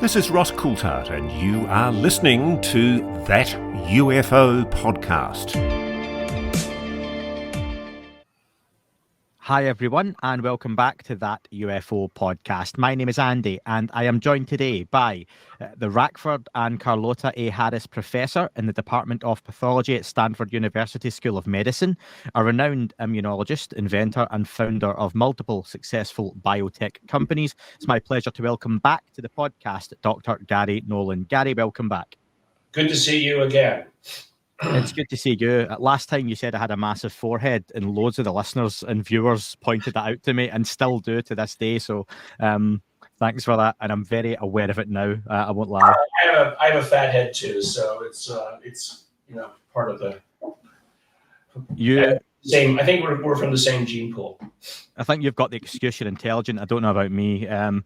This is Ross Coulthard, and you are listening to That UFO Podcast. Hi everyone, and welcome back to That UFO Podcast. My name is Andy, and I am joined today by the Rackford and Carlota A. Harris Professor in the Department of Pathology at Stanford University School of Medicine, a renowned immunologist, inventor, and founder of multiple successful biotech companies. It's my pleasure to welcome back to the podcast Dr. Garry Nolan. Garry, welcome back. Good to see you again. It's good to see you. Last time you said I had a massive forehead, and loads of the listeners and viewers pointed that out to me and still do to this day. So thanks for that. And I'm very aware of it now. I won't lie. I have a fat head too, so it's part of the same. I think we're from the same gene pool. I think you've got the excuse you're intelligent. I don't know about me. And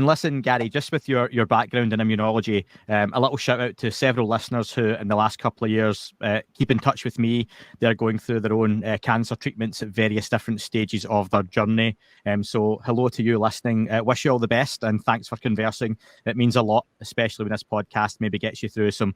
listen, Garry, just with your background in immunology, a little shout out to several listeners who in the last couple of years keep in touch with me. They're going through their own cancer treatments at various different stages of their journey. So hello to you listening. Wish you all the best, and thanks for conversing. It means a lot, especially when this podcast maybe gets you through some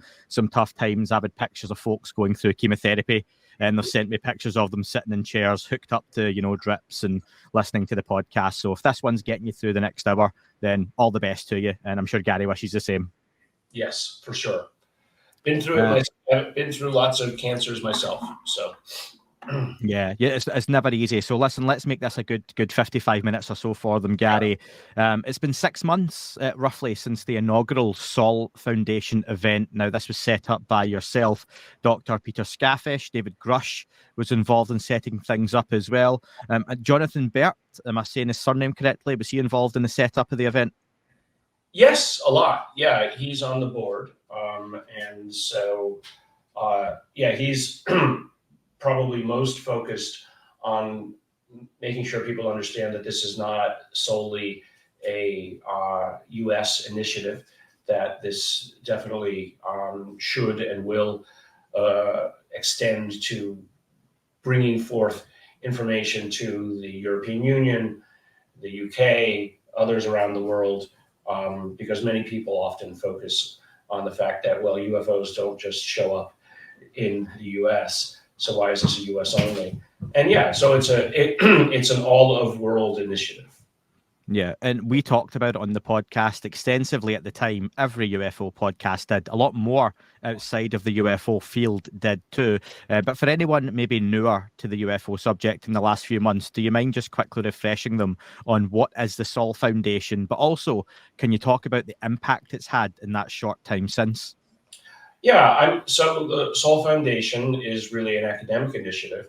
tough times. I've had pictures of folks going through chemotherapy, and they've sent me pictures of them sitting in chairs hooked up to, drips and listening to the podcast. So if this one's getting you through the next hour, then all the best to you. And I'm sure Garry wishes the same. Yes, for sure. Been through it. I've been through lots of cancers myself. So yeah, it's never easy. So listen, let's make this a good 55 minutes or so for them, Garry. It's been 6 months roughly since the inaugural Sol Foundation event. Now, this was set up by yourself, Dr. Peter Scaffish. David Grush was involved in setting things up as well. Jonathan Bert, am I saying his surname correctly? Was he involved in the setup of the event? Yes, a lot. Yeah, he's on the board. And so, he's probably most focused on making sure people understand that this is not solely a U.S. initiative, that this definitely should and will extend to bringing forth information to the European Union, the UK, others around the world, because many people often focus on the fact that, well, UFOs don't just show up in the US, so why is this a US only? And yeah, so it's an all of world initiative. Yeah, and we talked about it on the podcast extensively at the time. Every UFO podcast did. A lot more outside of the UFO field did too. But for anyone maybe newer to the UFO subject in the last few months, do you mind just quickly refreshing them on what is the Sol Foundation? But also, can you talk about the impact it's had in that short time since? Yeah, so the Sol Foundation is really an academic initiative.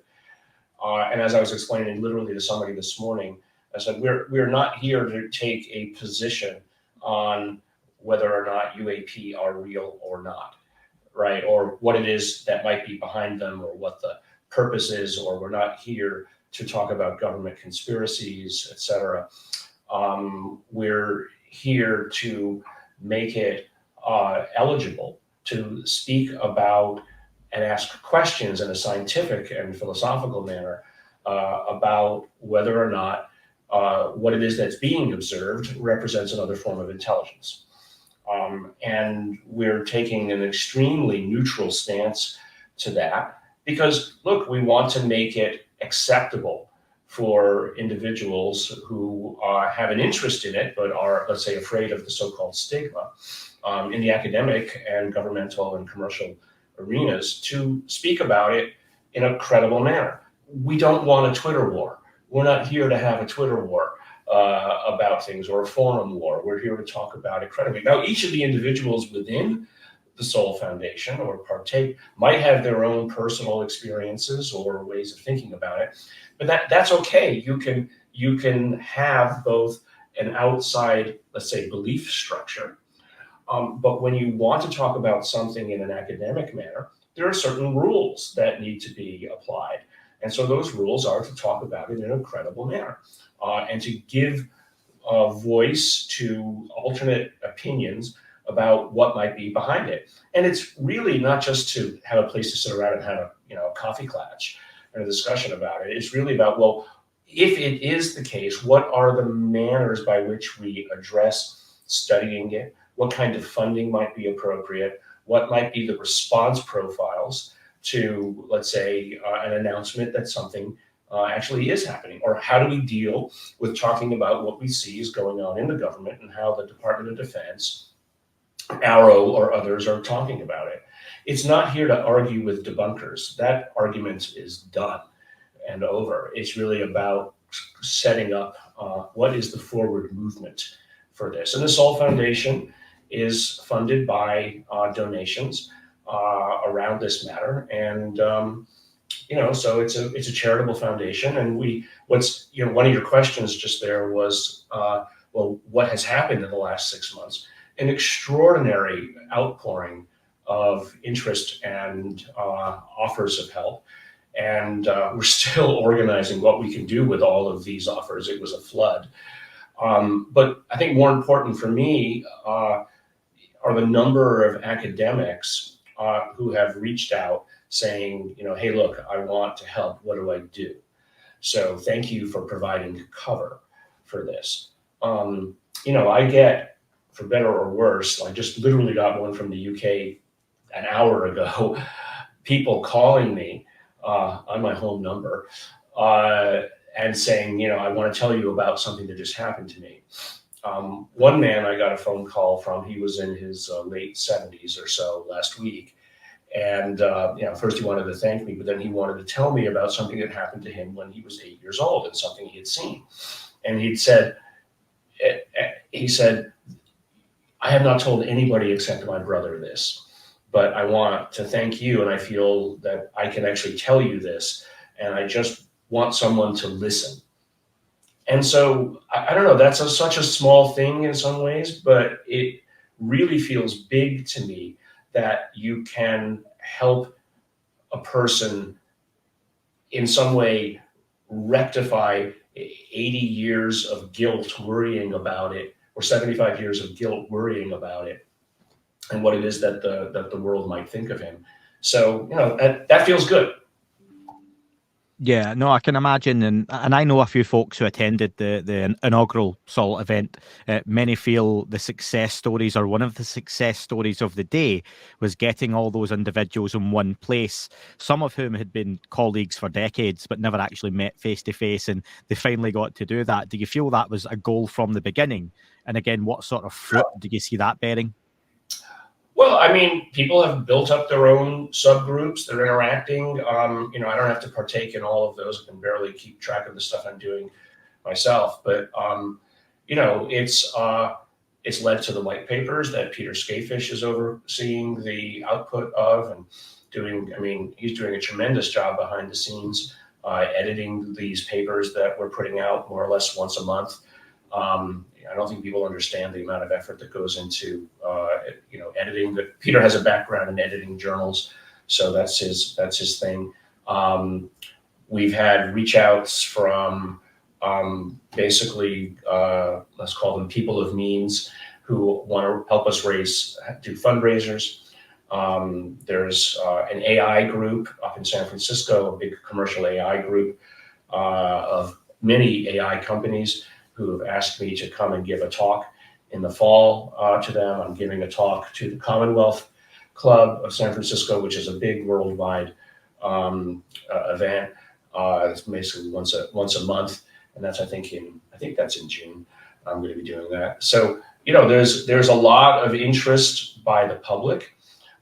And as I was explaining literally to somebody this morning, I said, we're not here to take a position on whether or not UAP are real or not, right? Or what it is that might be behind them, or what the purpose is, or we're not here to talk about government conspiracies, et cetera. We're here to make it eligible to speak about and ask questions in a scientific and philosophical manner about whether or not what it is that's being observed represents another form of intelligence. And we're taking an extremely neutral stance to that because, look, we want to make it acceptable for individuals who have an interest in it, but are, let's say, afraid of the so-called stigma in the academic and governmental and commercial arenas to speak about it in a credible manner. We don't want a Twitter war. We're not here to have a Twitter war about things, or a forum war. We're here to talk about it credibly. Now, each of the individuals within the Sol Foundation or partake might have their own personal experiences or ways of thinking about it, but that's okay. You can have both an outside, let's say, belief structure, but when you want to talk about something in an academic manner, there are certain rules that need to be applied. And so those rules are to talk about it in a credible manner and to give a voice to alternate opinions about what might be behind it. And it's really not just to have a place to sit around and have a coffee klatch and a discussion about it. It's really about, well, if it is the case, what are the manners by which we address studying it? what kind of funding might be appropriate, what might be the response profiles to, let's say, an announcement that something actually is happening, or how do we deal with talking about what we see is going on in the government and how the Department of Defense, AARO, or others are talking about it. It's not here to argue with debunkers. That argument is done and over. It's really about setting up what is the forward movement for this. And the Sol Foundation is funded by donations around this matter, and so it's a charitable foundation. And one of your questions just there was, well, what has happened in the last 6 months? An extraordinary outpouring of interest and offers of help. And we're still organizing what we can do with all of these offers. It was a flood. But I think more important for me are the number of academics who have reached out saying, hey, look, I want to help. What do I do? So thank you for providing cover for this. I get, for better or worse, I just literally got one from the UK an hour ago, people calling me on my home number and saying, I want to tell you about something that just happened to me. One man I got a phone call from, he was in his late 70s or so last week. And, first he wanted to thank me, but then he wanted to tell me about something that happened to him when he was 8 years old and something he had seen. And he said, I have not told anybody except my brother this, but I want to thank you. And I feel that I can actually tell you this. And I just want someone to listen. And so, I don't know, that's such a small thing in some ways, but it really feels big to me that you can help a person in some way rectify 80 years of guilt worrying about it, or 75 years of guilt worrying about it, and what it is that the world might think of him. So, that feels good. Yeah, no, I can imagine, and I know a few folks who attended the inaugural Sol event. Many feel the success stories, or one of the success stories of the day, was getting all those individuals in one place, some of whom had been colleagues for decades but never actually met face to face, and they finally got to do that. Do you feel that was a goal from the beginning? And again, what sort of fruit do you see that bearing? Well, I mean, people have built up their own subgroups. They're interacting. I don't have to partake in all of those. I can barely keep track of the stuff I'm doing myself. But it's led to the white papers that Peter Skafish is overseeing the output of, and he's doing a tremendous job behind the scenes, editing these papers that we're putting out more or less once a month. I don't think people understand the amount of effort that goes into editing. But Peter has a background in editing journals, so that's his thing. We've had reach outs from basically let's call them people of means who want to help us do fundraisers. There's an AI group up in San Francisco, a big commercial AI group of many AI companies who have asked me to come and give a talk in the fall to them. I'm giving a talk to the Commonwealth Club of San Francisco, which is a big worldwide event. It's basically once a month, and that's I think that's in June. I'm going to be doing that. So there's a lot of interest by the public,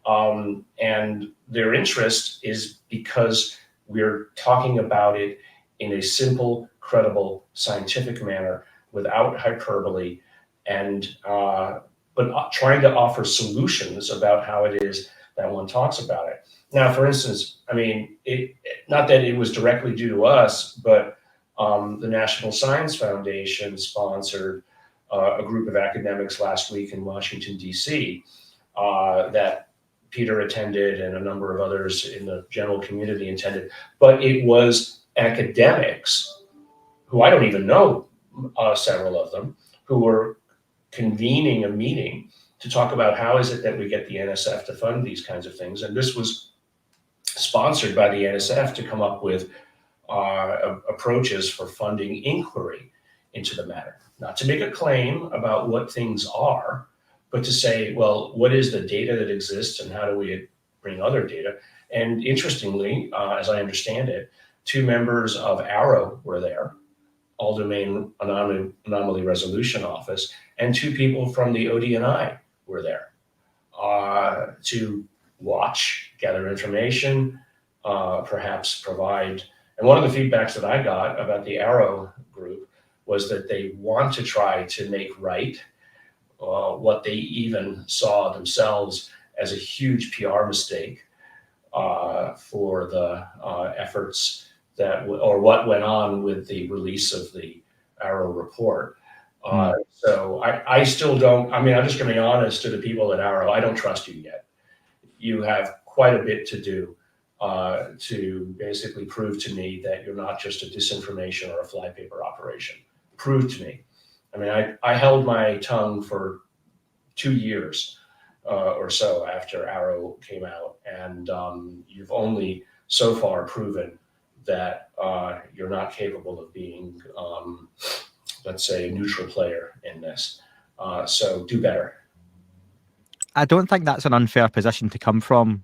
and their interest is because we're talking about it in a simple, credible, scientific manner without hyperbole, and but trying to offer solutions about how it is that one talks about it. Now, for instance, not that it was directly due to us, but the National Science Foundation sponsored a group of academics last week in Washington, D.C. That Peter attended and a number of others in the general community attended. But it was academics who I don't even know, several of them, who were convening a meeting to talk about how is it that we get the NSF to fund these kinds of things. And this was sponsored by the NSF to come up with approaches for funding inquiry into the matter. Not to make a claim about what things are, but to say, well, what is the data that exists and how do we bring other data? And interestingly, as I understand it, 2 members of AARO were there, All Domain Anomaly Resolution Office, and 2 people from the ODNI were there to watch, gather information, perhaps provide. And one of the feedbacks that I got about the AARO group was that they want to try to make right what they even saw themselves as a huge PR mistake for the efforts or what went on with the release of the AARO report. So I still don't, I mean, I'm just going to be honest to the people at AARO, I don't trust you yet. You have quite a bit to do to basically prove to me that you're not just a disinformation or a flypaper operation. Prove to me. I mean, I held my tongue for 2 years or so after AARO came out, and you've only so far proven that you're not capable of being, let's say, a neutral player in this. So do better. I don't think that's an unfair position to come from,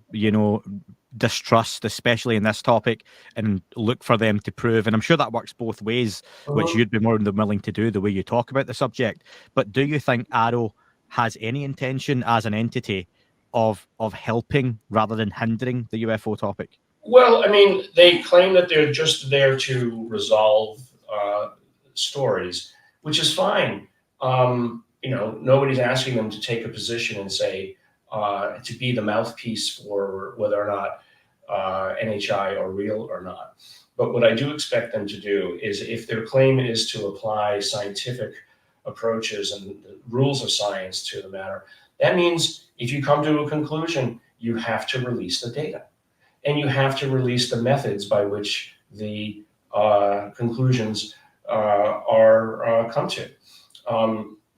distrust, especially in this topic, and look for them to prove. And I'm sure that works both ways, which you'd be more than willing to do the way you talk about the subject. But do you think AARO has any intention as an entity of helping rather than hindering the UFO topic? Well, I mean, they claim that they're just there to resolve stories, which is fine. Nobody's asking them to take a position and say, to be the mouthpiece for whether or not NHI are real or not. But what I do expect them to do is, if their claim is to apply scientific approaches and the rules of science to the matter, that means if you come to a conclusion, you have to release the data. And you have to release the methods by which the conclusions are come to.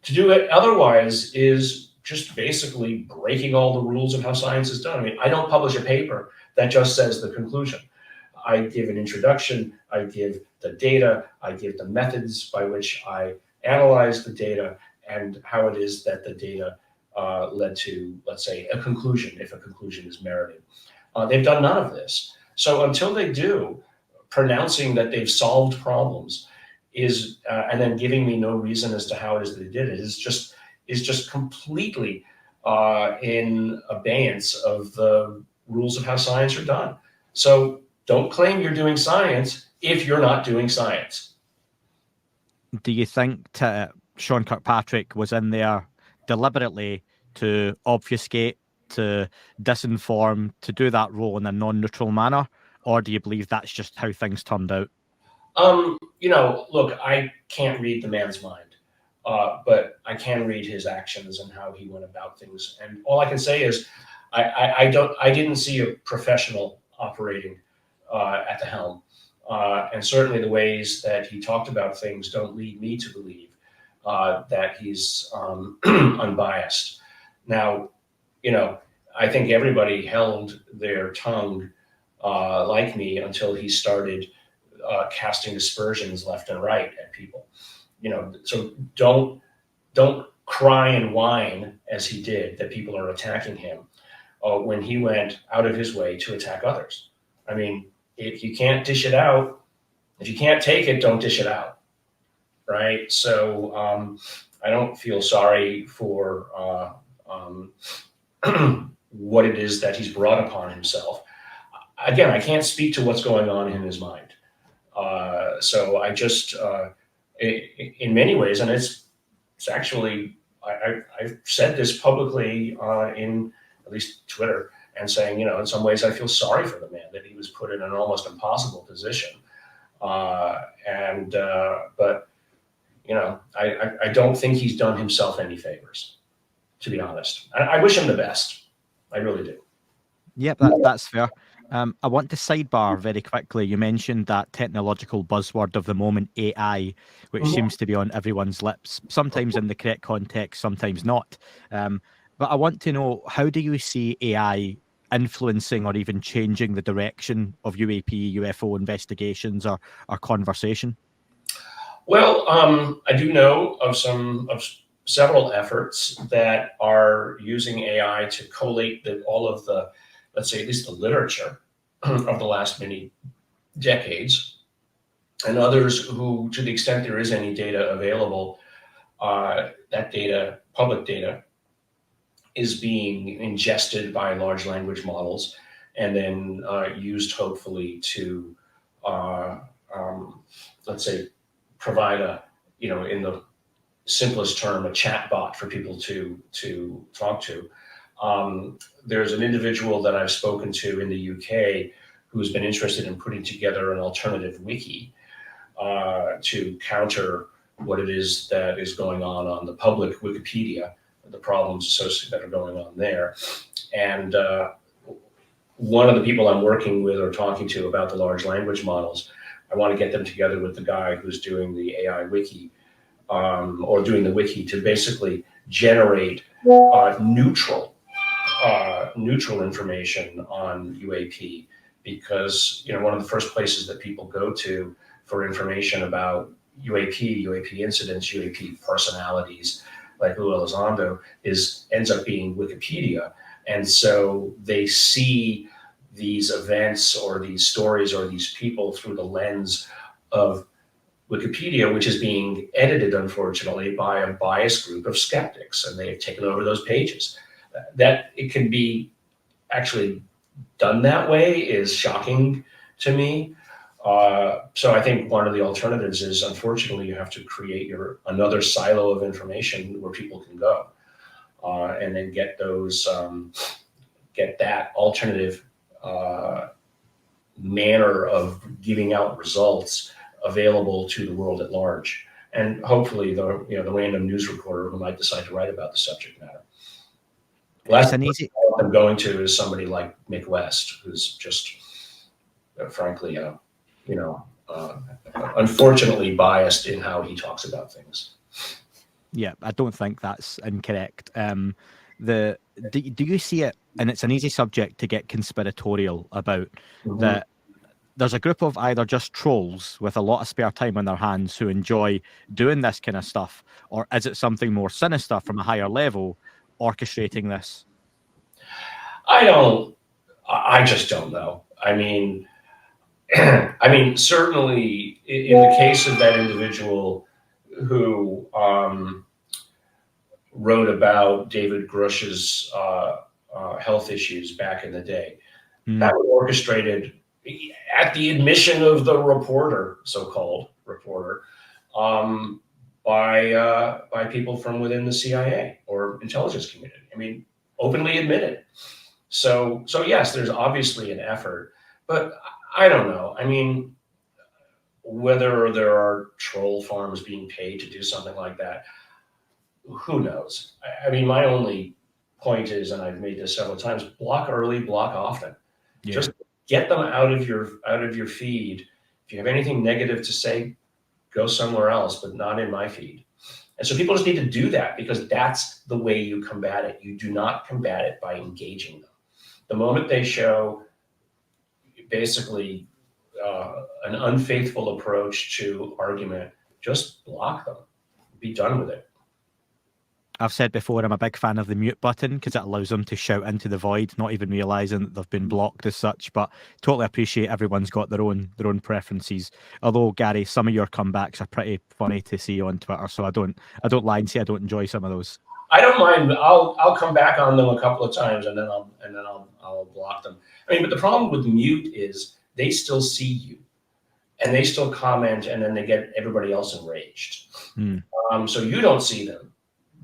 To do it otherwise is just basically breaking all the rules of how science is done. I mean, I don't publish a paper that just says the conclusion. I give an introduction, I give the data, I give the methods by which I analyze the data, and how it is that the data led to, let's say, a conclusion, if a conclusion is merited. They've done none of this. So until they do, pronouncing that they've solved problems is, and then giving me no reason as to how it is that they did it, is just completely in abeyance of the rules of how science are done. So don't claim you're doing science if you're not doing science. Do you think Sean Kirkpatrick was in there deliberately to obfuscate, to disinform, to do that role in a non-neutral manner? Or do you believe that's just how things turned out? Look, I can't read the man's mind, but I can read his actions and how he went about things. And all I can say is I didn't see a professional operating at the helm. And certainly the ways that he talked about things don't lead me to believe that he's unbiased. Now, I think everybody held their tongue like me until he started casting aspersions left and right at people. So don't cry and whine as he did that people are attacking him when he went out of his way to attack others. I mean, if you can't dish it out, if you can't take it, don't dish it out, right? So I don't feel sorry for what it is that he's brought upon himself. Again, I can't speak to what's going on in his mind. So I just, in many ways, and it's actually, I've said this publicly in at least Twitter, and saying, in some ways I feel sorry for the man, that he was put in an almost impossible position. But I don't think he's done himself any favors, to be honest. I wish him the best. I really do. Yep, that's fair. I want to sidebar very quickly. You mentioned that technological buzzword of the moment, AI, which seems to be on everyone's lips, sometimes in the correct context, sometimes not. But I want to know, how do you see AI influencing or even changing the direction of UAP, UFO investigations or conversation? Well, I do know of several efforts that are using AI to collate all of the, let's say, at least the literature of the last many decades, and others who, to the extent there is any data available, that data, public data, is being ingested by large language models and then used hopefully to, let's say, provide a, in the simplest term, a chat bot for people to talk to. There's an individual that I've spoken to in the UK who's been interested in putting together an alternative wiki to counter what it is that is going on the public Wikipedia, the problems associated that are going on there. And one of the people I'm working with or talking to about the large language models, I want to get them together with the guy who's doing the AI wiki, or doing the wiki, to basically generate neutral information on UAP, because one of the first places that people go to for information about UAP incidents, UAP personalities, like Lue Elizondo, ends up being Wikipedia. And so they see these events or these stories or these people through the lens of Wikipedia, which is being edited, unfortunately, by a biased group of skeptics, and they have taken over those pages. That it can be actually done that way is shocking to me. So I think one of the alternatives is, unfortunately, you have to create another silo of information where people can go, and then get that alternative manner of giving out results available to the world at large, and hopefully the random news reporter who might decide to write about the subject matter. Last thing I'm going to is somebody like Mick West, who's just frankly, unfortunately biased in how he talks about things. Yeah, I don't think that's incorrect. Do you see it, and it's an easy subject to get conspiratorial about, that there's a group of either just trolls with a lot of spare time on their hands who enjoy doing this kind of stuff, or is it something more sinister from a higher level orchestrating this? I just don't know. I mean, certainly in the case of that individual who wrote about David Grush's health issues back in the day, that was orchestrated at the admission of the reporter, so-called reporter, by people from within the CIA or intelligence community. I mean, openly admitted. So yes, there's obviously an effort, but I don't know. I mean, whether there are troll farms being paid to do something like that, who knows? I mean, my only point is, and I've made this several times, block early, block often. Yeah. Just get them out of your feed. If you have anything negative to say, go somewhere else, but not in my feed. And so people just need to do that, because that's the way you combat it. You do not combat it by engaging them. The moment they show basically an unfaithful approach to argument, just block them. Be done with it. I've said before, I'm a big fan of the mute button because it allows them to shout into the void, not even realizing that they've been blocked as such. But totally appreciate everyone's got their own preferences. Although, Garry, some of your comebacks are pretty funny to see on Twitter, so I don't lie and say I don't enjoy some of those. I don't mind. I'll come back on them a couple of times and then I'll block them. I mean, but the problem with mute is they still see you and they still comment, and then they get everybody else enraged. So you don't see them.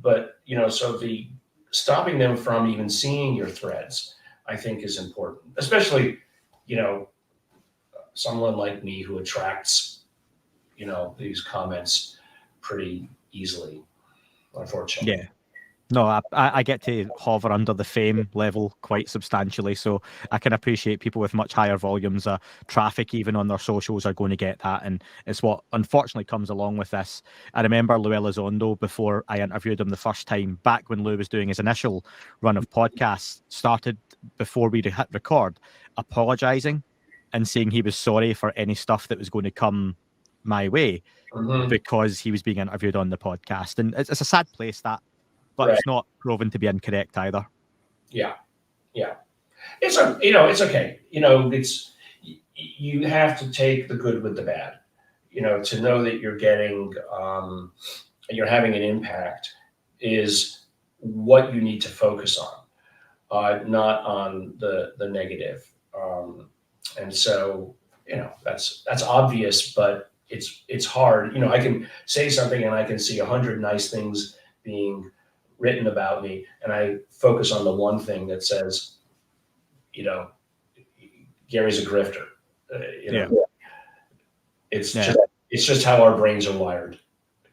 But, so the stopping them from even seeing your threads, I think, is important, especially, someone like me who attracts, these comments pretty easily, unfortunately. Yeah. No, I get to hover under the fame level quite substantially, so I can appreciate people with much higher volumes of traffic, even on their socials, are going to get that, and it's what unfortunately comes along with this. I remember Lue Elizondo, before I interviewed him the first time, back when Lue was doing his initial run of podcasts, started before we hit record, apologising and saying he was sorry for any stuff that was going to come my way because he was being interviewed on the podcast. And it's a sad place, that, but Right. it's not proven to be incorrect either. Yeah. It's it's okay. You have to take the good with the bad. To know that you're getting, you're having an impact is what you need to focus on, not on the negative. And so, that's obvious, but it's hard. I can say something and I can see 100 nice things being written about me, and I focus on the one thing that says, Gary's a grifter. It's just how our brains are wired.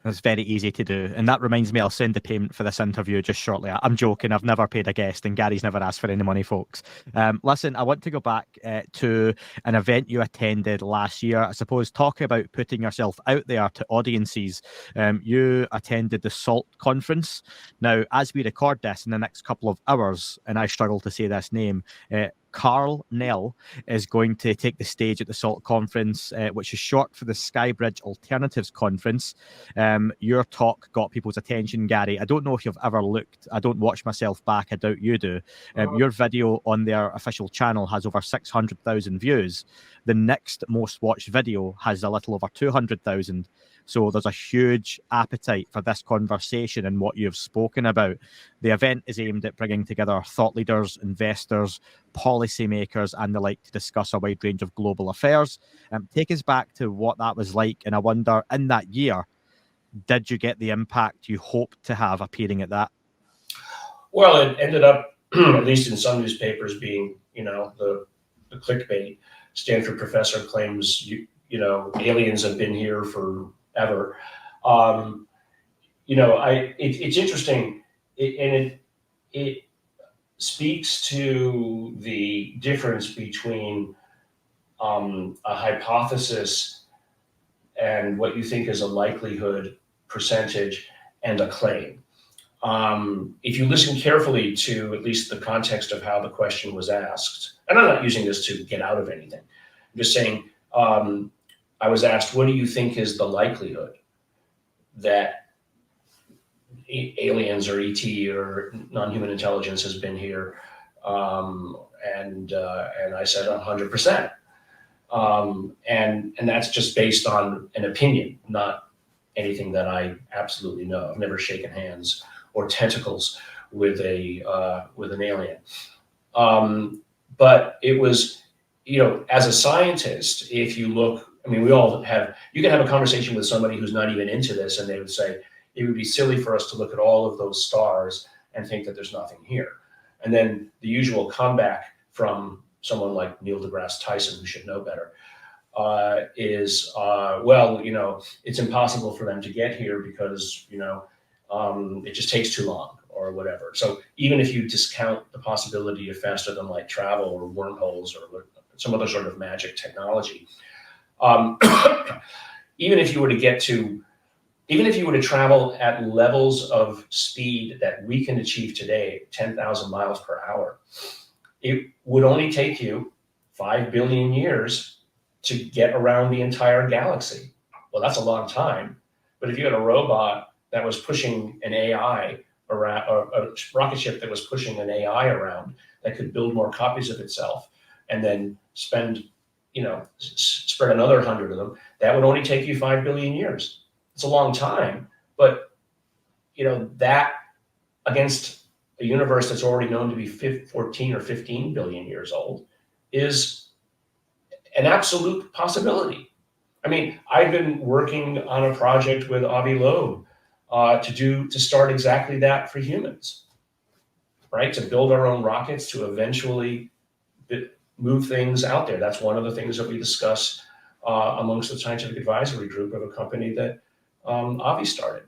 It's very easy to do. And that reminds me, I'll send the payment for this interview just shortly. I'm joking. I've never paid a guest, and Gary's never asked for any money, folks. Listen, I want to go back to an event you attended last year. I suppose talking about putting yourself out there to audiences. You attended the SALT conference. Now, as we record this in the next couple of hours, and I struggle to say this name, Carl Nell is going to take the stage at the SALT conference, which is short for the Skybridge Alternatives Conference. Your talk got people's attention, Gary. I don't know if you've ever looked. I don't watch myself back. I doubt you do. Your video on their official channel has over 600,000 views. The next most watched video has a little over 200,000. So there's a huge appetite for this conversation and what you've spoken about. The event is aimed at bringing together thought leaders, investors, policymakers, and the like to discuss a wide range of global affairs. Take us back to what that was like. And I wonder, in that year, did you get the impact you hoped to have appearing at that? Well, it ended up, at least in some newspapers, being, the clickbait. Stanford professor claims, aliens have been here forever. It's interesting, and it speaks to the difference between a hypothesis and what you think is a likelihood percentage and a claim. If you listen carefully to at least the context of how the question was asked, and I'm not using this to get out of anything, I'm just saying, I was asked, what do you think is the likelihood that aliens or ET or non-human intelligence has been here? And I said 100%. And that's just based on an opinion, not anything that I absolutely know. I've never shaken hands or tentacles with an alien. But it was, as a scientist, if you look, you can have a conversation with somebody who's not even into this, and they would say, it would be silly for us to look at all of those stars and think that there's nothing here. And then the usual comeback from someone like Neil deGrasse Tyson, who should know better, is, it's impossible for them to get here because, it just takes too long or whatever. So even if you discount the possibility of faster than light travel or wormholes or some other sort of magic technology, even if you were to travel at levels of speed that we can achieve today, 10,000 miles per hour, it would only take you 5 billion years to get around the entire galaxy. Well, that's a long time. But if you had a robot that was pushing an AI around, or a rocket ship that was pushing an AI around that could build more copies of itself and then spread another 100 of them, that would only take you 5 billion years. It's a long time, but that against a universe that's already known to be 14 or 15 billion years old is an absolute possibility. I've been working on a project with Avi Loeb to start exactly that for humans, right? To build our own rockets to eventually move things out there. That's one of the things that we discuss amongst the scientific advisory group of a company that Avi started.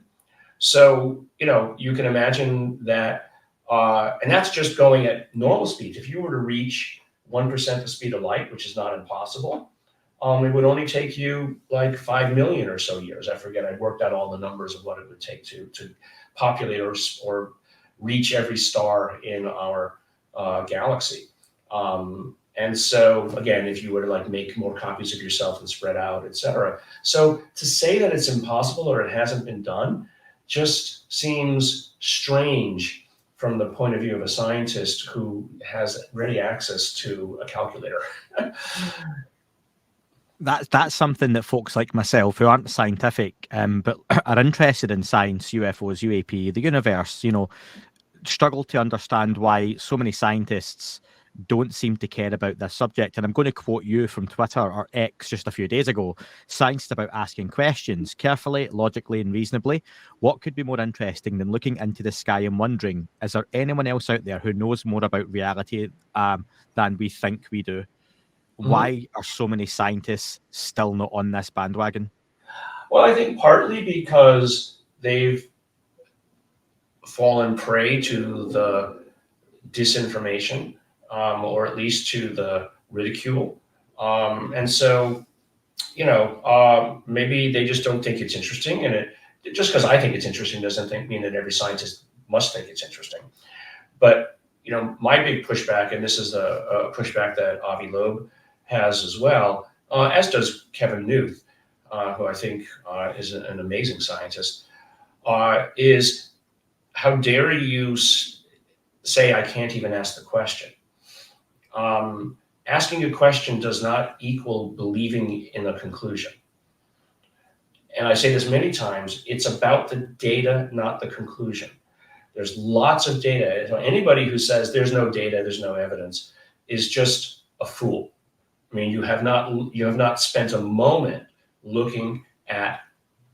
So, you can imagine that, and that's just going at normal speed. If you were to reach 1% the speed of light, which is not impossible, it would only take you like 5 million or so years. I forget, I worked out all the numbers of what it would take to populate or reach every star in our galaxy. And so again, if you were to like make more copies of yourself and spread out, etc. So to say that it's impossible or it hasn't been done just seems strange from the point of view of a scientist who has ready access to a calculator. That's something that folks like myself who aren't scientific, but are interested in science, UFOs, UAP, the universe, struggle to understand why so many scientists don't seem to care about this subject. And I'm going to quote you from Twitter or X just a few days ago. Science is about asking questions carefully, logically, and reasonably. What could be more interesting than looking into the sky and wondering, is there anyone else out there who knows more about reality than we think we do? Why are so many scientists still not on this bandwagon? Well, I think partly because they've fallen prey to the disinformation, or at least to the ridicule. And so, maybe they just don't think it's interesting. And just because I think it's interesting doesn't mean that every scientist must think it's interesting. But, my big pushback, and this is a pushback that Avi Loeb has as well, as does Kevin Newth, who I think is an amazing scientist, is how dare you say I can't even ask the question? Asking a question does not equal believing in a conclusion. And I say this many times, it's about the data, not the conclusion. There's lots of data. So anybody who says there's no data, there's no evidence, is just a fool. I mean, you have not spent a moment looking at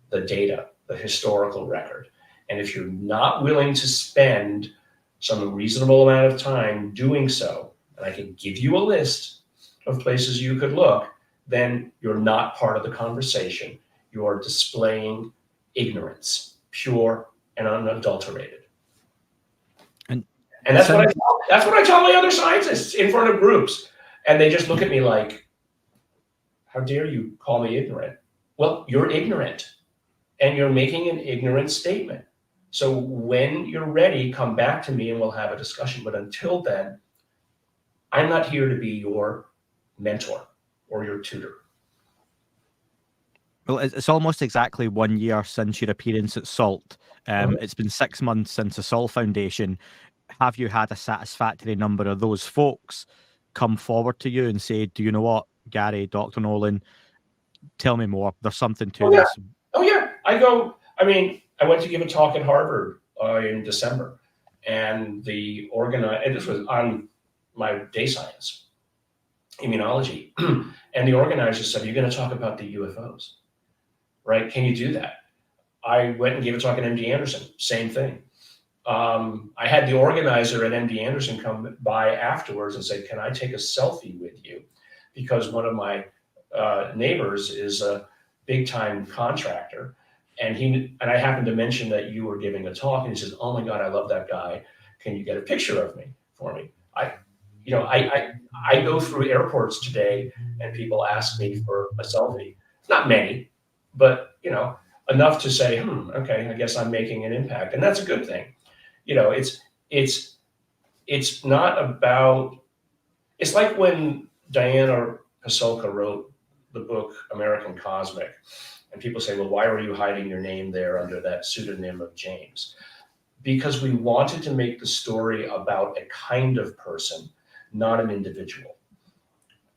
the data, the historical record. And if you're not willing to spend some reasonable amount of time doing so, and I can give you a list of places you could look, then you're not part of the conversation. You're displaying ignorance, pure and unadulterated. And that's what I tell my other scientists in front of groups. And they just look at me like, how dare you call me ignorant? Well, you're ignorant and you're making an ignorant statement. So when you're ready, come back to me and we'll have a discussion. But until then, I'm not here to be your mentor or your tutor. Well, it's almost exactly 1 year since your appearance at SALT. It's been 6 months since the Sol Foundation. Have you had a satisfactory number of those folks come forward to you and say, do you know what, Garry, Dr. Nolan, tell me more. There's something to this. Oh, yeah. I went to give a talk at Harvard in December, and and this was on my day science, immunology, and the organizer said, you're going to talk about the UFOs, right? Can you do that? I went and gave a talk at MD Anderson, same thing. I had the organizer at MD Anderson come by afterwards and say, can I take a selfie with you? Because one of my neighbors is a big time contractor. And I happened to mention that you were giving a talk, and he says, oh my God, I love that guy. Can you get a picture of me for me? I go through airports today and people ask me for a selfie. Not many, but enough to say, okay, I guess I'm making an impact. And that's a good thing. It's not about, it's like when Diana Pasulka wrote the book American Cosmic, and people say, well, why were you hiding your name there under that pseudonym of James? Because we wanted to make the story about a kind of person, not an individual.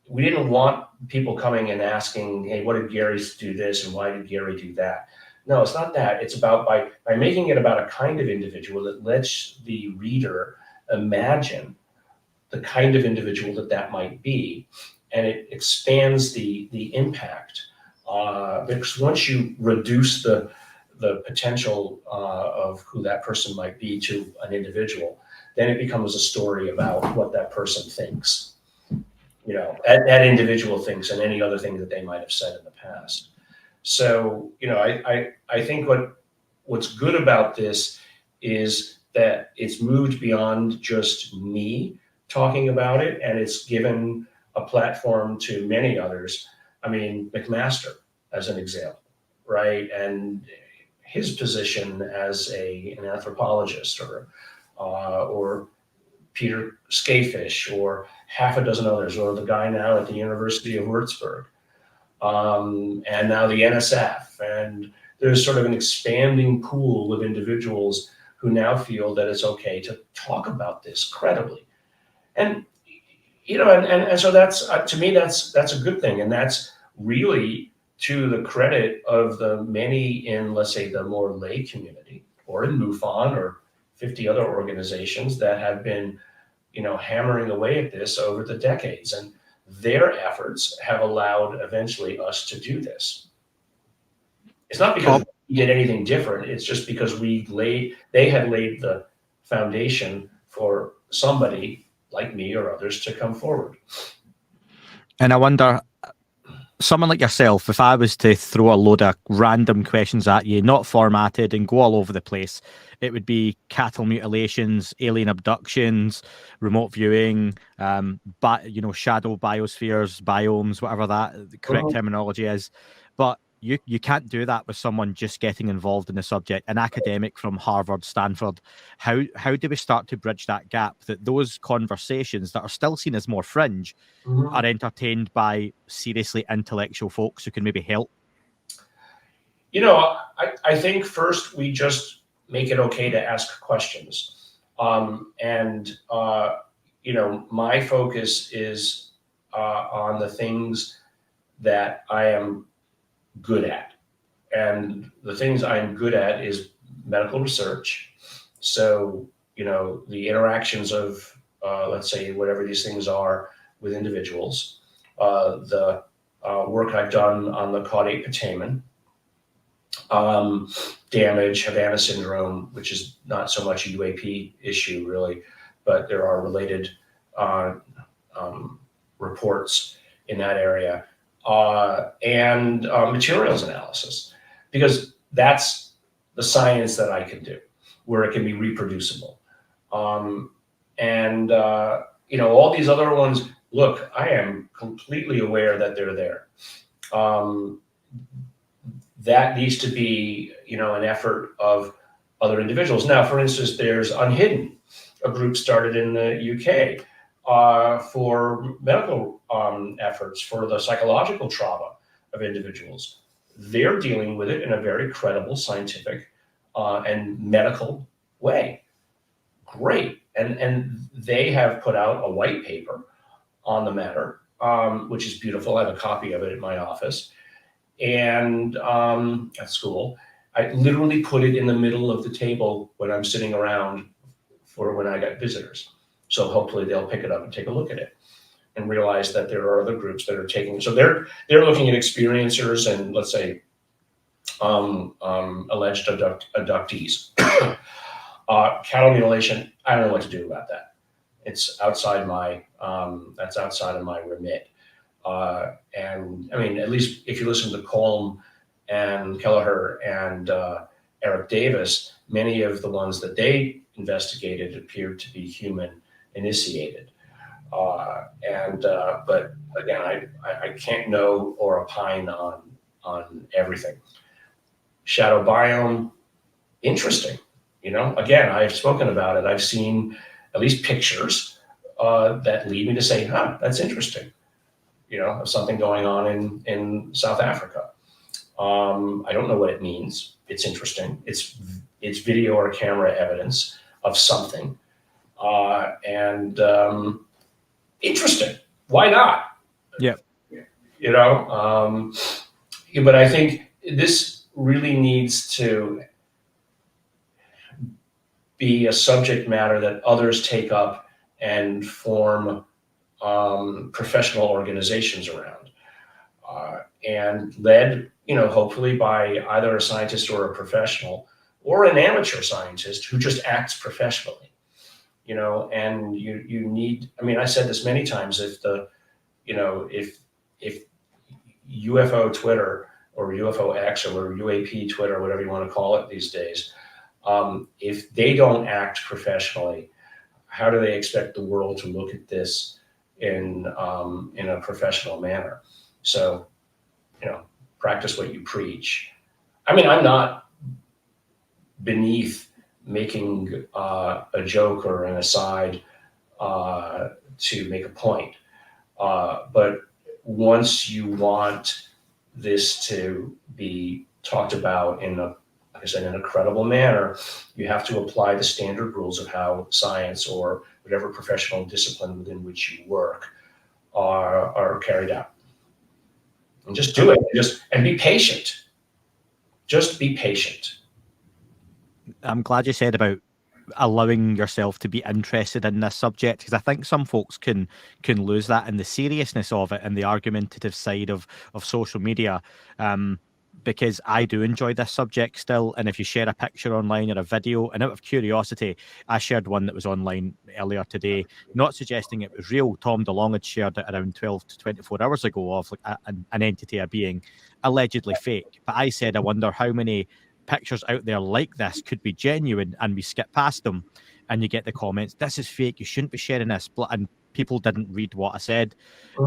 We didn't want people coming and asking, hey, what did Garry do this and why did Garry do that? No, it's not that. It's about by making it about a kind of individual, it lets the reader imagine the kind of individual that might be, and it expands the impact. Because once you reduce the potential of who that person might be to an individual, then it becomes a story about what that person thinks. That individual thinks, and any other thing that they might have said in the past. So, I think what's good about this is that it's moved beyond just me talking about it, and it's given a platform to many others. I mean, McMaster, as an example, right? And his position as an anthropologist or Peter Skafish, or half a dozen others, or the guy now at the University of Würzburg, and now the NSF. And there's sort of an expanding pool of individuals who now feel that it's okay to talk about this credibly. And, you know, and so that's, to me, that's a good thing. And that's really to the credit of the many in, let's say, the more lay community, or in MUFON, or 50 other organizations that have been, you know, hammering away at this over the decades. And their efforts have allowed eventually us to do this. It's not because we did anything different. It's just because they had laid the foundation for somebody like me or others to come forward. And I wonder, someone like yourself, if I was to throw a load of random questions at you, not formatted, and go all over the place, it would be cattle mutilations, alien abductions, remote viewing, shadow biospheres, biomes, whatever the correct terminology is. But you can't do that with someone just getting involved in the subject, an academic from Harvard, Stanford. How do we start to bridge that gap, that those conversations that are still seen as more fringe are entertained by seriously intellectual folks who can maybe help? You know, I think first we just make it okay to ask questions. You know, my focus is on the things that I am good at. And the things I'm good at is medical research. So, you know, the interactions of, let's say, whatever these things are with individuals, the work I've done on the caudate putamen, damage, Havana syndrome, which is not so much a UAP issue really, but there are related reports in that area, and materials analysis, because that's the science that I can do, where it can be reproducible. You know, all these other ones, look, I am completely aware that they're there. That needs to be, you know, an effort of other individuals. Now, for instance, there's Unhidden, a group started in the UK for medical efforts for the psychological trauma of individuals. They're dealing with it in a very credible, scientific, and medical way. Great. And they have put out a white paper on the matter, which is beautiful. I have a copy of it in my office. And at school, I literally put it in the middle of the table when I'm sitting around for when I got visitors. So hopefully they'll pick it up and take a look at it and realize that there are other groups that are taking. So they're looking at experiencers and, let's say, alleged abductees. Cattle mutilation, I don't know what to do about that. It's outside my that's outside of my remit. And I mean, at least if you listen to Colm and Kelleher and Eric Davis, many of the ones that they investigated appeared to be human initiated. But again, I can't know or opine on everything. Shadow-biome, interesting. You know, again, I've spoken about it. I've seen at least pictures that lead me to say, huh, that's interesting. You know, of something going on in South Africa. I don't know what it means. It's interesting. It's video or camera evidence of something. Interesting. Why not? Yeah. You know, but I think this really needs to be a subject matter that others take up and form professional organizations around, and led, you know, hopefully by either a scientist or a professional or an amateur scientist who just acts professionally, you know. And you need, I mean, I said this many times, if UFO Twitter or UFO X or UAP Twitter, whatever you want to call it these days, if they don't act professionally, how do they expect the world to look at this in a professional manner? So, you know, practice what you preach. I mean, I'm not beneath making a joke or an aside to make a point. But once you want this to be talked about in a, like I said, in a credible manner, you have to apply the standard rules of how science or whatever professional discipline within which you work are carried out. And just do it. And be patient. Just be patient. I'm glad you said about allowing yourself to be interested in this subject, because I think some folks can lose that in the seriousness of it and the argumentative side of social media. Because I do enjoy this subject still, and if you share a picture online or a video, and out of curiosity, I shared one that was online earlier today, not suggesting it was real. Tom DeLong had shared it around 12 to 24 hours ago of like an entity, a being, allegedly fake. But I said, I wonder how many pictures out there like this could be genuine, and we skip past them, and you get the comments, this is fake, you shouldn't be sharing this, and people didn't read what I said.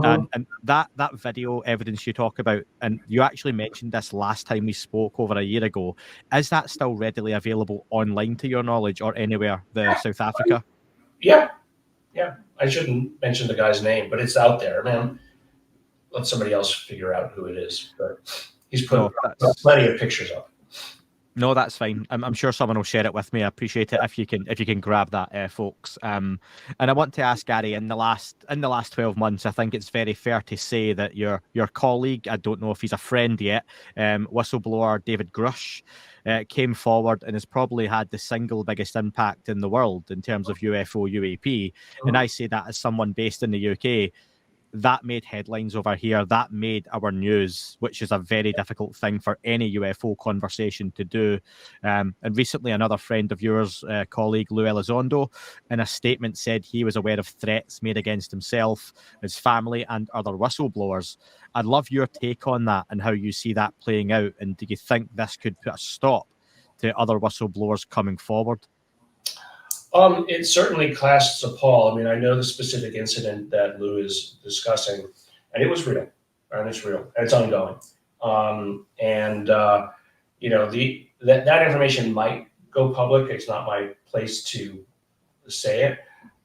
And that video evidence you talk about, and you actually mentioned this last time we spoke over a year ago, is that still readily available online to your knowledge, or anywhere South Africa? Yeah. I shouldn't mention the guy's name, but it's out there, man. Let somebody else figure out who it is, but he's put plenty of pictures up. No, that's fine. I'm sure someone will share it with me. I appreciate it if you can grab that, folks. And I want to ask Garry, in the last 12 months, I think it's very fair to say that your colleague, I don't know if he's a friend yet, whistleblower David Grush, came forward and has probably had the single biggest impact in the world in terms of UFO UAP. And I say that as someone based in the UK. That made headlines over here. That made our news, which is a very difficult thing for any UFO conversation to do. And recently, another friend of yours, colleague Lue Elizondo, in a statement said he was aware of threats made against himself, his family, and other whistleblowers. I'd love your take on that and how you see that playing out. And do you think this could put a stop to other whistleblowers coming forward? It certainly casts a pall. I mean, I know the specific incident that Lue is discussing, and it was real, and it's real, and it's ongoing. You know, that information might go public. It's not my place to say it,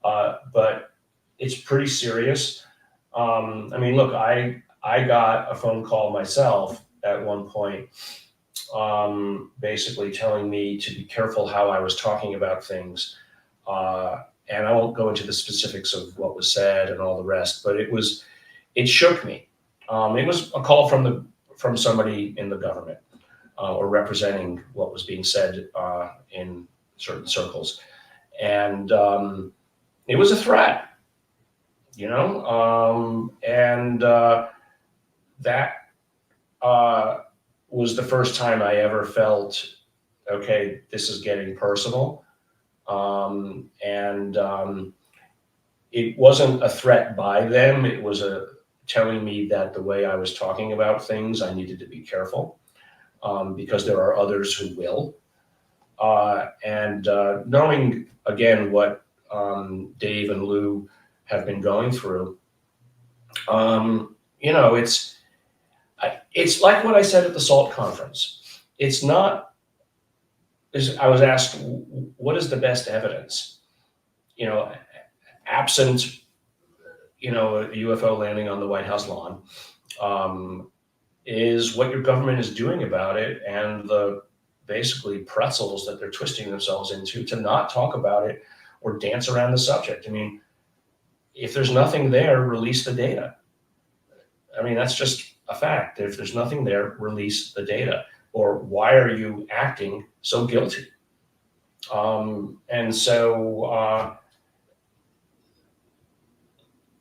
but it's pretty serious. I mean, look, I got a phone call myself at one point, basically telling me to be careful how I was talking about things. And I won't go into the specifics of what was said and all the rest, but it shook me. It was a call from somebody in the government, or representing what was being said in certain circles, and it was a threat, you know, and that was the first time I ever felt, okay, this is getting personal. It wasn't a threat by them. It was telling me that the way I was talking about things, I needed to be careful, because there are others who will. Knowing again what Dave and Lue have been going through, you know, it's like what I said at the SALT conference. It's not. I was asked, what is the best evidence? You know, absent, you know, a UFO landing on the White House lawn, is what your government is doing about it, and the basically pretzels that they're twisting themselves into to not talk about it or dance around the subject. I mean, if there's nothing there, release the data. I mean, that's just a fact. If there's nothing there, release the data. Or why are you acting so guilty?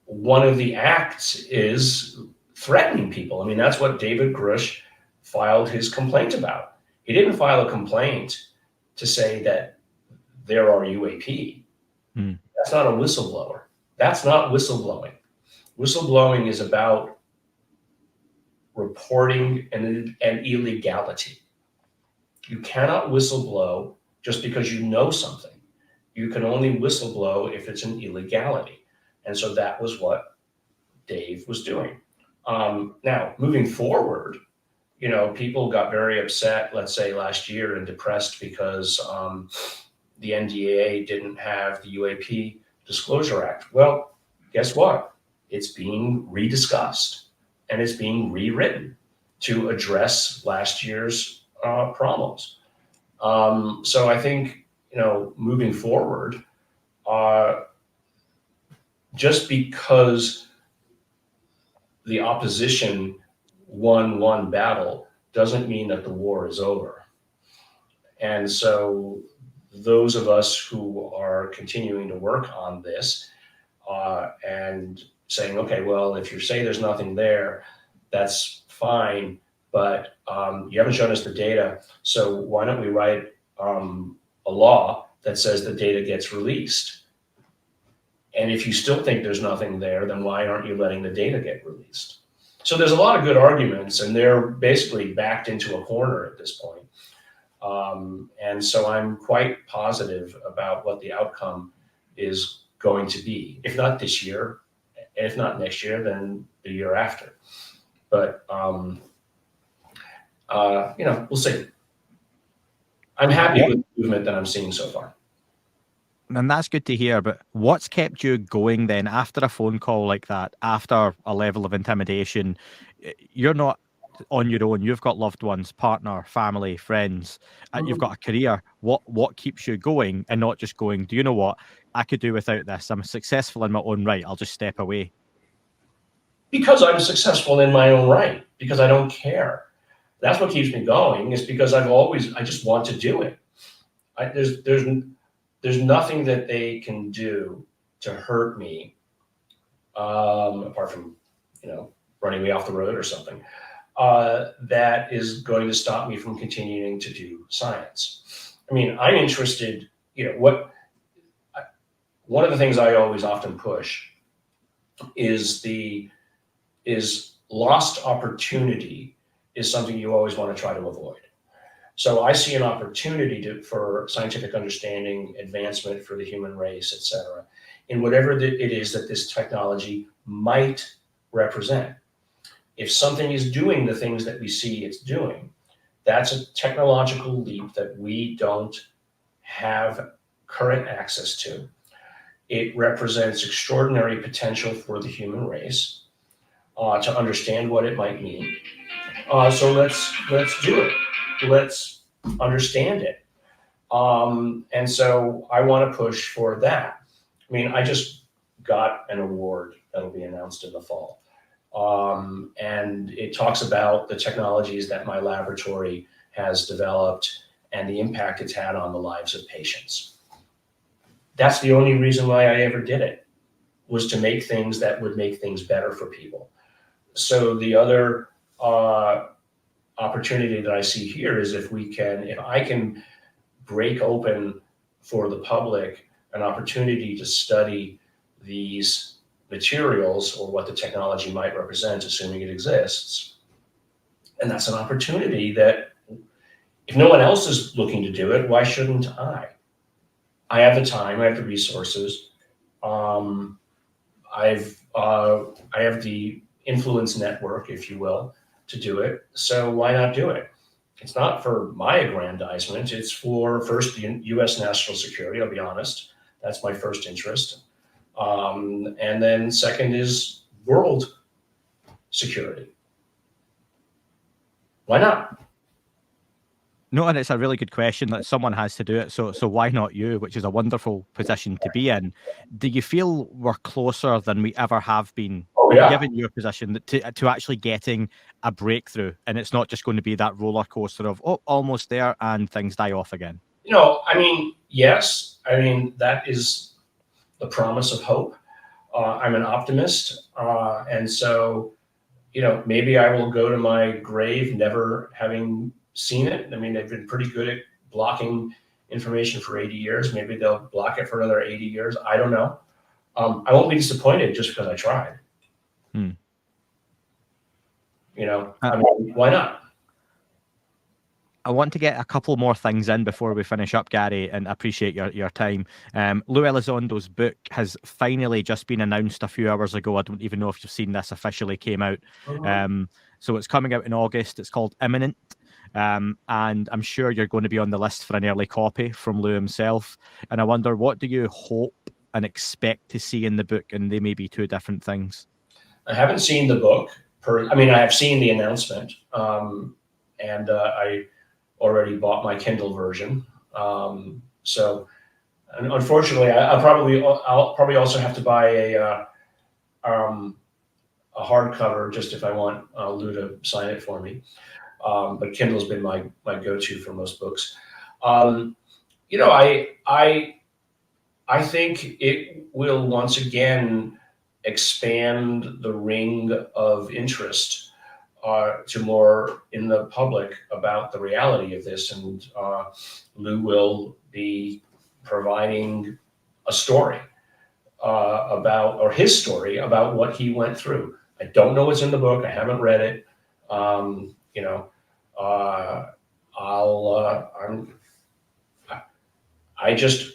One of the acts is threatening people. I mean, that's what David Grush filed his complaint about. He didn't file a complaint to say that there are UAP. That's not a whistleblower. That's not whistleblowing. Whistleblowing is about reporting an illegality. You cannot whistleblow just because you know something. You can only whistleblow if it's an illegality. And so that was what Dave was doing. Now, moving forward, you know, people got very upset, let's say last year, and depressed because the NDAA didn't have the UAP Disclosure Act. Well, guess what? It's being rediscussed and it's being rewritten to address last year's problems. So I think, moving forward, just because the opposition won one battle doesn't mean that the war is over. And so those of us who are continuing to work on this and saying, okay, well, if you say there's nothing there, that's fine, but you haven't shown us the data, so why don't we write a law that says the data gets released? And if you still think there's nothing there, then why aren't you letting the data get released? So there's a lot of good arguments, and they're basically backed into a corner at this point. And so I'm quite positive about what the outcome is going to be. If not this year, and if not next year, then the year after. But, we'll see. I'm happy with the movement that I'm seeing so far. And that's good to hear. But what's kept you going then after a phone call like that, after a level of intimidation? You're not on your own. You've got loved ones, partner, family, friends. You've got a career. What keeps you going and not just going, do you know what? I could do without this. I'm successful in my own right. I'll just step away. Because I'm successful in my own right, because I don't care. That's what keeps me going, is because I just want to do it. There's nothing that they can do to hurt me, apart from, running me off the road or something, that is going to stop me from continuing to do science. I mean, I'm interested, one of the things I always often push is lost opportunity is something you always want to try to avoid. So I see an opportunity for scientific understanding, advancement for the human race, et cetera, in whatever it is that this technology might represent. If something is doing the things that we see it's doing, that's a technological leap that we don't have current access to. It represents extraordinary potential for the human race to understand what it might mean. So let's do it. Let's understand it. And so I want to push for that. I mean, I just got an award that'll be announced in the fall. And it talks about the technologies that my laboratory has developed and the impact it's had on the lives of patients. That's the only reason why I ever did it, was to make things that would make things better for people. So the other opportunity that I see here is if I can break open for the public an opportunity to study these materials or what the technology might represent, assuming it exists. And that's an opportunity that if no one else is looking to do it, why shouldn't I? I have the time, I have the resources. I have the influence network, if you will, to do it. So why not do it? It's not for my aggrandizement. It's for, first, the U.S. national security, I'll be honest. That's my first interest. And then second is world security. Why not? No, and it's a really good question that someone has to do it. So why not you, which is a wonderful position to be in. Do you feel we're closer than we ever have been, given your position, to actually getting a breakthrough? And it's not just going to be that roller coaster of, almost there, and things die off again. Yes. That is the promise of hope. I'm an optimist. And so, maybe I will go to my grave never having seen it. They've been pretty good at blocking information for 80 years. Maybe they'll block it for another 80 years. I don't know. I won't be disappointed just because I tried. Why not? I want to get a couple more things in before we finish up, Garry, and I appreciate your time. Lue Elizondo's book has finally just been announced a few hours ago. I don't even know if you've seen this, officially came out. So it's coming out in August. It's called Imminent. And I'm sure you're going to be on the list for an early copy from Lue himself. And I wonder, what do you hope and expect to see in the book, and they may be two different things? I haven't seen the book. I mean, I have seen the announcement, and I already bought my Kindle version. So, unfortunately, I'll probably also have to buy a hardcover just if I want Lue to sign it for me. But Kindle's been my go-to for most books. You know, I think it will once again expand the ring of interest to more in the public about the reality of this, and Lue will be providing a story or his story about what he went through. I don't know what's in the book. I haven't read it. You know, I just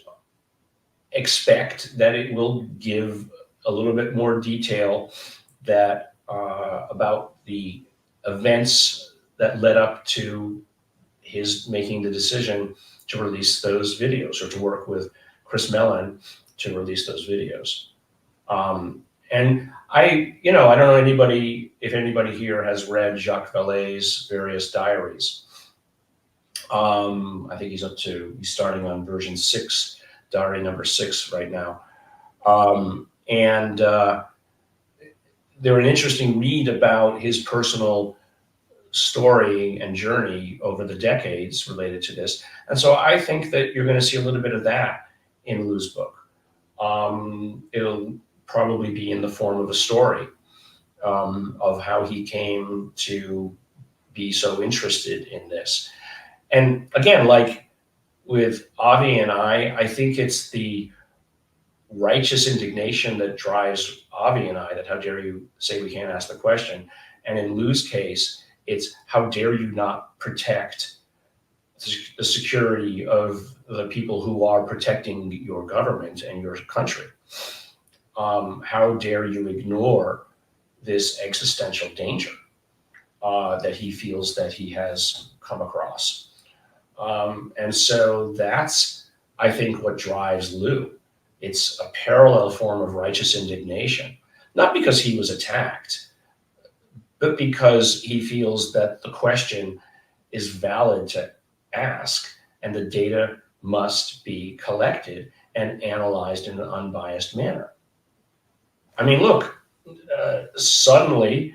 expect that it will give a little bit more detail that about the events that led up to his making the decision to release those videos, or to work with Chris Mellon to release those videos. And I don't know if anybody here has read Jacques Vallée's various diaries. I think he's starting on version 6, diary number 6 right now. And they're an interesting read about his personal story and journey over the decades related to this. And so I think that you're going to see a little bit of that in Lue's book. It'll probably be in the form of a story of how he came to be so interested in this. And again, like with Avi and I think it's the righteous indignation that drives Avi and I, that how dare you say we can't ask the question. And in Lue's case, it's how dare you not protect the security of the people who are protecting your government and your country. How dare you ignore this existential danger that he feels that he has come across. And so that's, I think, what drives Lue. It's a parallel form of righteous indignation, not because he was attacked, but because he feels that the question is valid to ask, and the data must be collected and analyzed in an unbiased manner. I mean, look, suddenly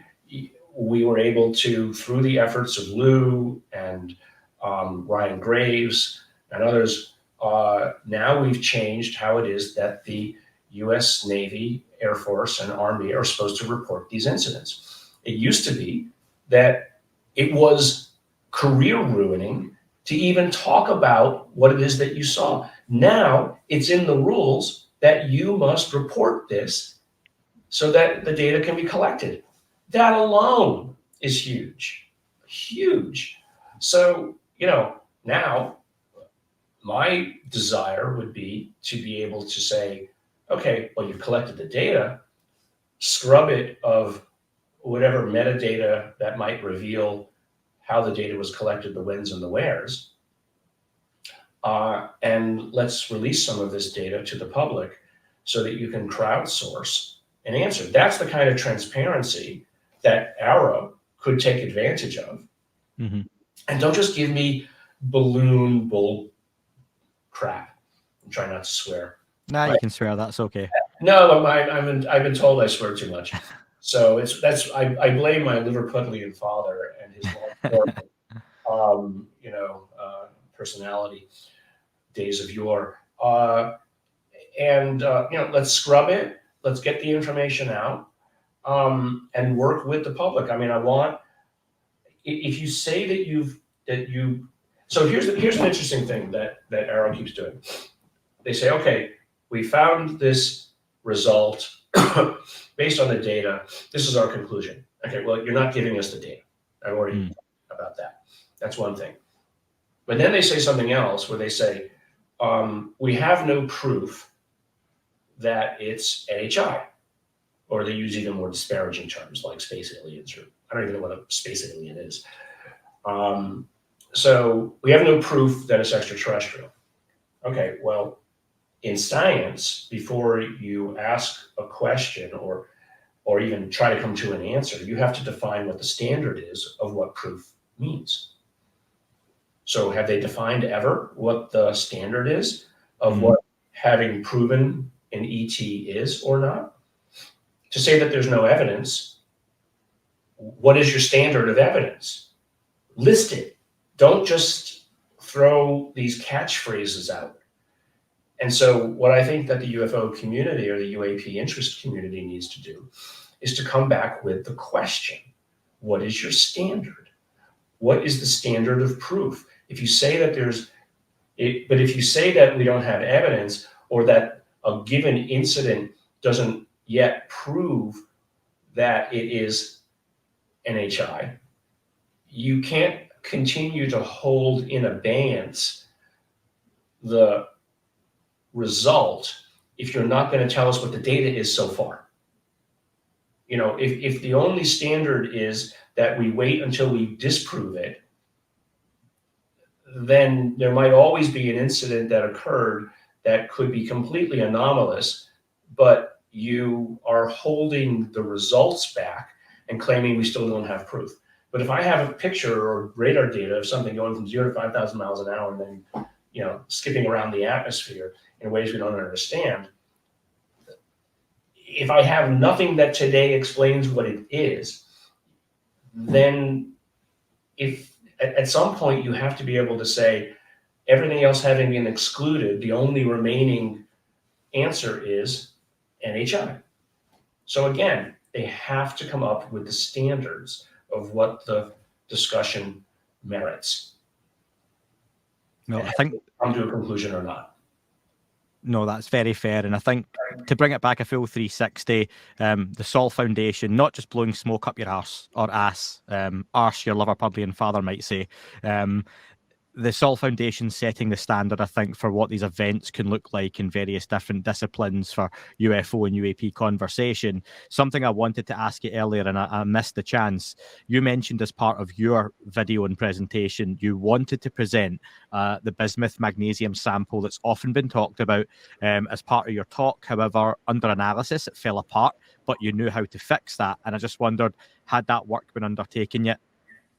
we were able to, through the efforts of Lue and Ryan Graves and others, now we've changed how it is that the U.S. Navy, Air Force, and Army are supposed to report these incidents. It used to be that it was career ruining to even talk about what it is that you saw. Now it's in the rules that you must report this so that the data can be collected. That alone is huge, huge. So, now my desire would be to be able to say, okay, well, you've collected the data, scrub it of whatever metadata that might reveal how the data was collected, the whens and the wheres, and let's release some of this data to the public so that you can crowdsource an answer. That's the kind of transparency that AARO could take advantage of. Mm-hmm. And don't just give me balloon bull crap. I'm trying not to swear. Nah, you can swear. That's okay. No, I've been told I swear too much. So I blame my Liverpudlian father and his personality, days of yore. Let's scrub it. Let's get the information out, and work with the public. I mean, if you say so here's an interesting thing that AARO keeps doing. They say, okay, we found this result based on the data. This is our conclusion. Okay, well, you're not giving us the data. I've already talked about that. That's one thing. But then they say something else where they say, we have no proof that it's NHI, or they use even more disparaging terms like space aliens, or I don't even know what a space alien is. So we have no proof that it's extraterrestrial. Okay, well, in science, before you ask a question or even try to come to an answer, you have to define what the standard is of what proof means. So have they defined ever what the standard is of what having proven an ET is or not? To say that there's no evidence, what is your standard of evidence? List it. Don't just throw these catchphrases out. And so what I think that the UFO community or the UAP interest community needs to do is to come back with the question, what is your standard? What is the standard of proof? If you say that but if you say that we don't have evidence, or that a given incident doesn't yet prove that it is NHI, you can't continue to hold in abeyance the result if you're not going to tell us what the data is so far. You know, if the only standard is that we wait until we disprove it, then there might always be an incident that occurred that could be completely anomalous, but you are holding the results back and claiming we still don't have proof. But if I have a picture or radar data of something going from 0 to 5,000 miles an hour and then, you know, skipping around the atmosphere in ways we don't understand, if I have nothing that today explains what it is, then if at some point you have to be able to say, everything else having been excluded, the only remaining answer is NHI. So again, they have to come up with the standards of what the discussion merits. No, I think come to a conclusion or not. No, that's very fair. And I think to bring it back a full 360, the Sol Foundation, not just blowing smoke up your arse or ass, arse your Liverpudlian father might say, the Sol Foundation setting the standard, I think, for what these events can look like in various different disciplines for UFO and UAP conversation. Something I wanted to ask you earlier, and I missed the chance. You mentioned as part of your video and presentation, you wanted to present the bismuth magnesium sample that's often been talked about as part of your talk. However, under analysis, it fell apart, but you knew how to fix that. And I just wondered, had that work been undertaken yet?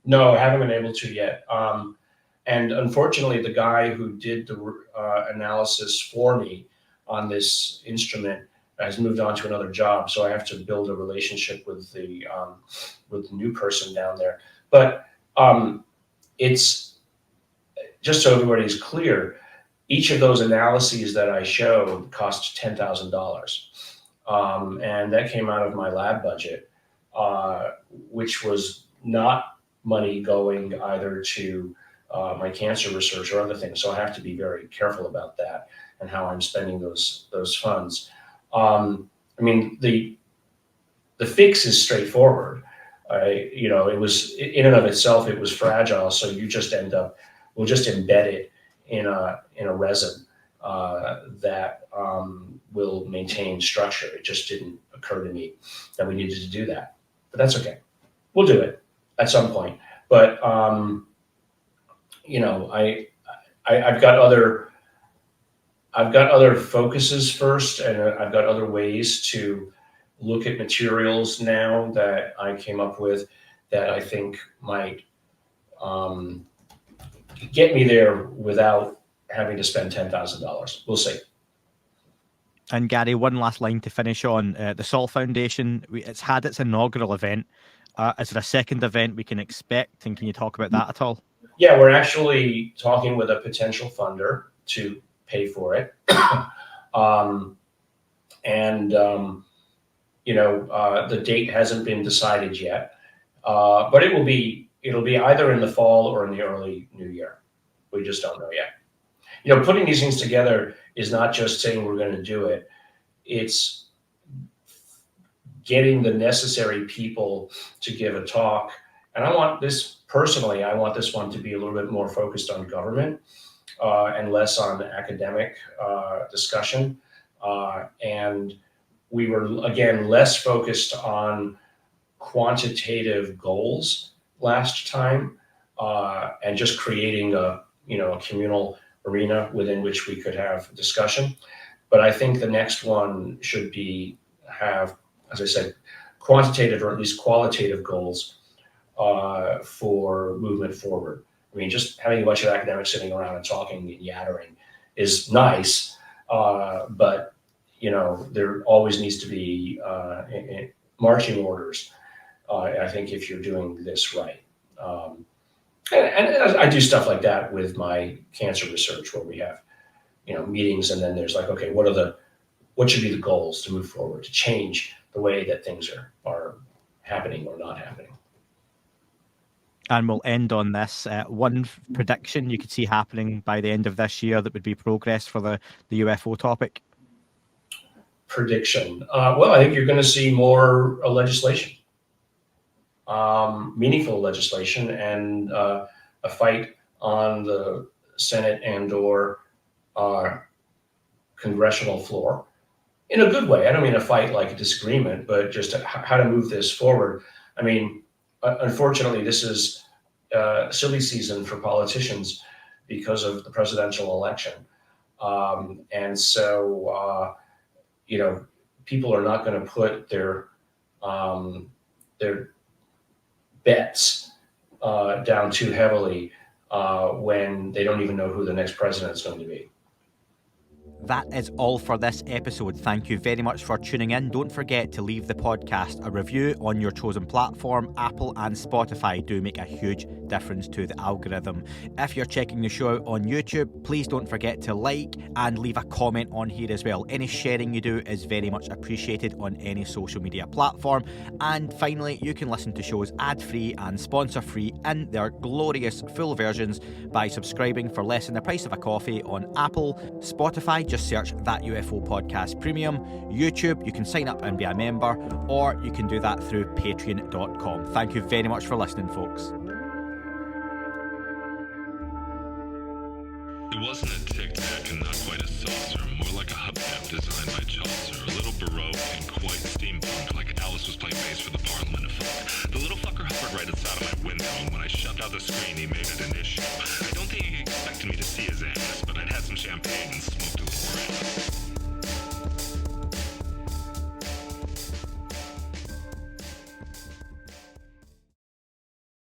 No, I haven't been able to yet. And unfortunately, the guy who did the analysis for me on this instrument has moved on to another job, so I have to build a relationship with the new person down there. But it's just so everybody's clear. Each of those analyses that I showed cost $10,000, and that came out of my lab budget, which was not money going either to my cancer research or other things. So I have to be very careful about that and how I'm spending those funds. I mean, the fix is straightforward. It was in and of itself, it was fragile. So you just we'll just embed it in a resin that will maintain structure. It just didn't occur to me that we needed to do that, but that's okay. We'll do it at some point. But I've got other focuses first, and I've got other ways to look at materials now that I came up with that I think might get me there without having to spend $10,000. We'll see. And Garry, one last line to finish on. The Sol Foundation, it's had its inaugural event. Is there a second event we can expect, and can you talk about that at all? Yeah, we're actually talking with a potential funder to pay for it. The date hasn't been decided yet, but it'll be either in the fall or in the early new year. We just don't know yet. Putting these things together is not just saying we're going to do it. It's getting the necessary people to give a talk. And I want this one to be a little bit more focused on government and less on academic discussion. And we were, again, less focused on quantitative goals last time and just creating a communal arena within which we could have discussion. But I think the next one should have, as I said, quantitative or at least qualitative goals for movement forward. I mean, just having a bunch of academics sitting around and talking and yattering is nice, but there always needs to be marching orders. I think if you're doing this right, and I do stuff like that with my cancer research, where we have meetings, and then there's like, okay, what should be the goals to move forward, to change the way that things are happening or not happening. And we'll end on this. One prediction you could see happening by the end of this year that would be progress for the UFO topic? Prediction. Well, I think you're going to see more legislation, meaningful legislation, and a fight on the Senate and/or congressional floor in a good way. I don't mean a fight like a disagreement, but just how to move this forward. I mean, unfortunately, this is silly season for politicians because of the presidential election. And so, people are not going to put their bets down too heavily when they don't even know who the next president is going to be. That is all for this episode. Thank you very much for tuning in. Don't forget to leave the podcast a review on your chosen platform. Apple and Spotify do make a huge difference to the algorithm. If you're checking the show out on YouTube, please don't forget to like and leave a comment on here as well. Any sharing you do is very much appreciated on any social media platform. And finally, you can listen to shows ad-free and sponsor-free in their glorious full versions by subscribing for less than the price of a coffee on Apple, Spotify, just search That UFO Podcast Premium. YouTube, you can sign up and be a member, or you can do that through patreon.com. Thank you very much for listening, folks. It wasn't a tic-tac and not quite a saucer, more like a hubcap designed by Chaucer, a little baroque and quite steampunk, like Alice was playing bass for the Parliament of Folk. The little fucker hovered right outside of my window, and when I shoved out the screen, he made it an issue. I don't think he expected me to see his ass, but I'd had some champagne and smoked his brain.